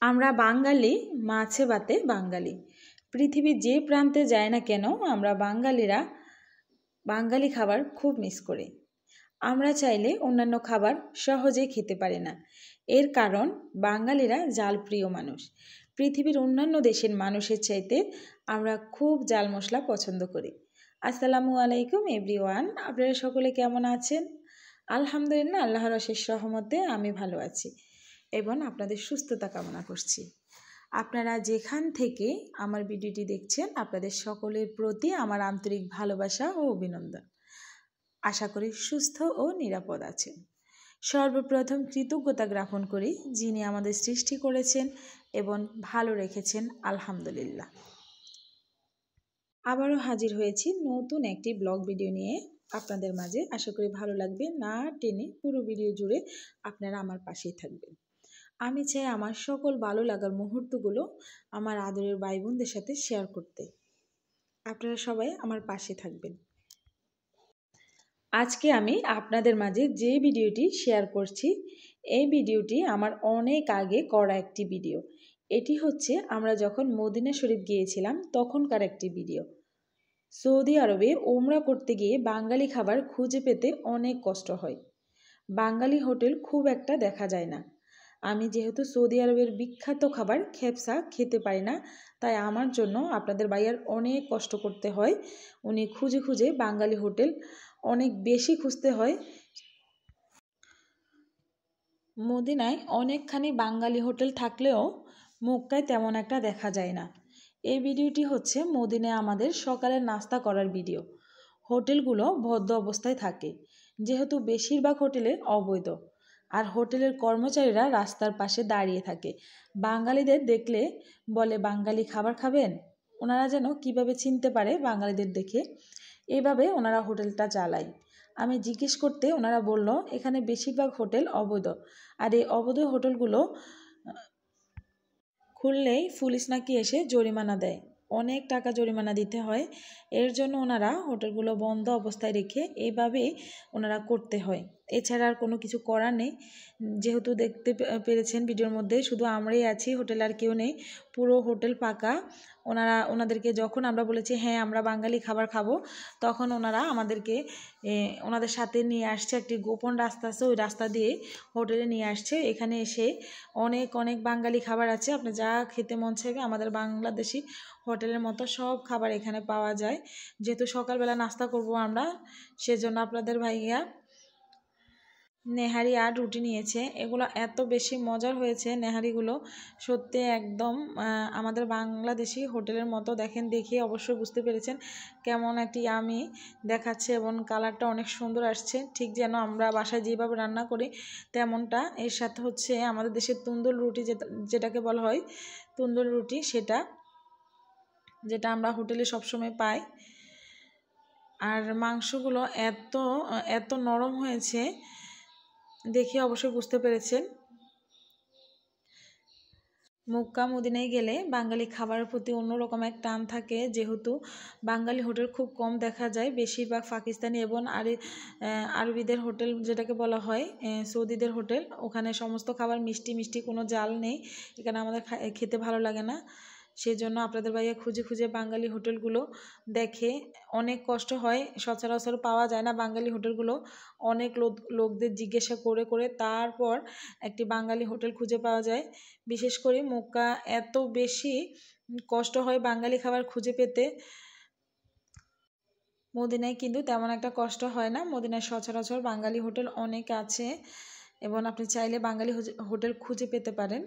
আমরা বাঙালি, মাছে ভাতে বাঙালি। পৃথিবীর যে প্রান্তে যায় না কেন আমরা বাঙালিরা বাঙালি খাবার খুব মিস করি। আমরা চাইলে অন্যান্য খাবার সহজেই খেতে পারি না। এর কারণ বাঙালিরা জালপ্রিয় মানুষ। পৃথিবীর অন্যান্য দেশের মানুষের চাইতে আমরা খুব জাল মশলা পছন্দ করি। আসসালামু আলাইকুম এভরিওয়ান, আপনারা সকলে কেমন আছেন? আলহামদুলিল্লাহ, আল্লাহর অশেষ রহমতে আমি ভালো আছি এবং আপনাদের সুস্থতা কামনা করছি। আপনারা যেখান থেকে আমার ভিডিওটি দেখছেন আপনাদের সকলের প্রতি আমার আন্তরিক ভালোবাসা ও অভিনন্দন। আশা করি সুস্থ ও নিরাপদ আছেন। সর্বপ্রথম কৃতজ্ঞতা জ্ঞাপন করি যিনি আমাদের সৃষ্টি করেছেন এবং ভালো রেখেছেন, আলহামদুলিল্লাহ। আবারও হাজির হয়েছি নতুন একটি ব্লগ ভিডিও নিয়ে আপনাদের মাঝে। আশা করি ভালো লাগবে, না টেনে পুরো ভিডিও জুড়ে আপনারা আমার পাশেই থাকবেন। আমি চাই আমার সকল ভালো লাগার মুহূর্তগুলো আমার আদরের ভাই বোনদের সাথে শেয়ার করতে। আপনারা সবাই আমার পাশে থাকবেন। আজকে আমি আপনাদের মাঝে যে ভিডিওটি শেয়ার করছি, এই ভিডিওটি আমার অনেক আগে করা একটি ভিডিও। এটি হচ্ছে আমরা যখন মদিনা শরীফ গিয়েছিলাম তখনকার একটি ভিডিও। সৌদি আরবে ওমরা করতে গিয়ে বাঙালি খাবার খুঁজে পেতে অনেক কষ্ট হয়। বাঙালি হোটেল খুব একটা দেখা যায় না। আমি যেহেতু সৌদি আরবের বিখ্যাত খাবার খেপসা খেতে পারি না, তাই আমার জন্য আপনাদের ভাইয়ার অনেক কষ্ট করতে হয়। উনি খুঁজে খুঁজে বাঙালি হোটেল অনেক বেশি খুঁজতে হয়। মদিনায় অনেকখানি বাঙালি হোটেল থাকলেও মক্কায় তেমন একটা দেখা যায় না। এই ভিডিওটি হচ্ছে মদিনায় আমাদের সকালের নাস্তা করার ভিডিও। হোটেলগুলো বদ্ধ অবস্থায় থাকে, যেহেতু বেশিরভাগ হোটেলে অবৈধ, আর হোটেলের কর্মচারীরা রাস্তার পাশে দাঁড়িয়ে থাকে। বাঙালিদের দেখলে বলে, বাঙালি খাবার খাবেন? ওনারা যেন কিভাবে চিনতে পারে বাঙালিদের দেখে, এইভাবে ওনারা হোটেলটা চালায়। আমি জিজ্ঞেস করতে ওনারা বলল এখানে বেশিরভাগ হোটেল অবৈধ, আর এই অবৈধ হোটেলগুলো খুললেই পুলিশ নাকি এসে জরিমানা দেয়, অনেক টাকা জরিমানা দিতে হয়। এর জন্য ওনারা হোটেলগুলো বন্ধ অবস্থায় রেখে এইভাবেই ওনারা করতে হয়, এছাড়া আর কোনো কিছু করার নেই। যেহেতু দেখতে পেরেছেন ভিডিওর মধ্যে শুধু আমরাই আছি, হোটেল আর কেউ নেই, পুরো হোটেল ফাঁকা। ওনাদেরকে যখন আমরা বলেছি হ্যাঁ আমরা বাঙালি খাবার খাবো, তখন ওনারা আমাদেরকে ওনাদের সাথে নিয়ে আসছে, একটি গোপন রাস্তা আছে, ওই রাস্তা দিয়ে হোটেলে নিয়ে আসছে। এখানে এসে অনেক অনেক বাঙালি খাবার আছে, আপনি যা খেতে মন চাইবে আমাদের বাংলাদেশি হোটেলের মতো সব খাবার এখানে পাওয়া যায়। যেহেতু সকালবেলা নাস্তা করব আমরা, সেজন্য আপনাদের ভাইয়া নেহারি আর রুটি নিয়েছে। এগুলো এত বেশি মজার হয়েছে নেহারিগুলো, সত্যি একদম আমাদের বাংলাদেশি হোটেলের মতো। দেখেন, দেখে অবশ্যই বুঝতে পেরেছেন কেমন একটি ইয়ামি দেখাচ্ছে এবং কালারটা অনেক সুন্দর আসছে, ঠিক যেন আমরা বাসায় যেভাবে রান্না করি তেমনটা। এর সাথে হচ্ছে আমাদের দেশের তন্দুর রুটি, যেটাকে বলা হয় তন্দুর রুটি, যেটা আমরা হোটেলে সবসময় পাই। আর মাংসগুলো এত এত নরম হয়েছে, দেখে অবশ্যই বুঝতে পেরেছেন। মক্কা মদিনায় গেলে বাঙালি খাবারের প্রতি অন্যরকম এক টান থাকে, যেহেতু বাঙালি হোটেল খুব কম দেখা যায়, বেশিরভাগ পাকিস্তানি এবং আরবিদের হোটেল, যেটাকে বলা হয় সৌদিদের হোটেল। ওখানে সমস্ত খাবার মিষ্টি মিষ্টি, কোনো জাল নেই, এখানে আমাদের খেতে ভালো লাগে না। সেই জন্য আপনাদের ভাইয়া খুঁজে খুঁজে বাঙালি হোটেলগুলো দেখে। অনেক কষ্ট হয়, সচরাচর পাওয়া যায় না বাঙালি হোটেলগুলো। অনেক লোকদের জিজ্ঞাসা করে করে তারপর একটি বাঙালি হোটেল খুঁজে পাওয়া যায়। বিশেষ করে মক্কা এত বেশি কষ্ট হয় বাঙালি খাবার খুঁজে পেতে। মদিনায় কিন্তু তেমন একটা কষ্ট হয় না, মদিনায় সচরাচর বাঙালি হোটেল অনেক আছে এবং আপনি চাইলে বাঙালি হোটেল খুঁজে পেতে পারেন।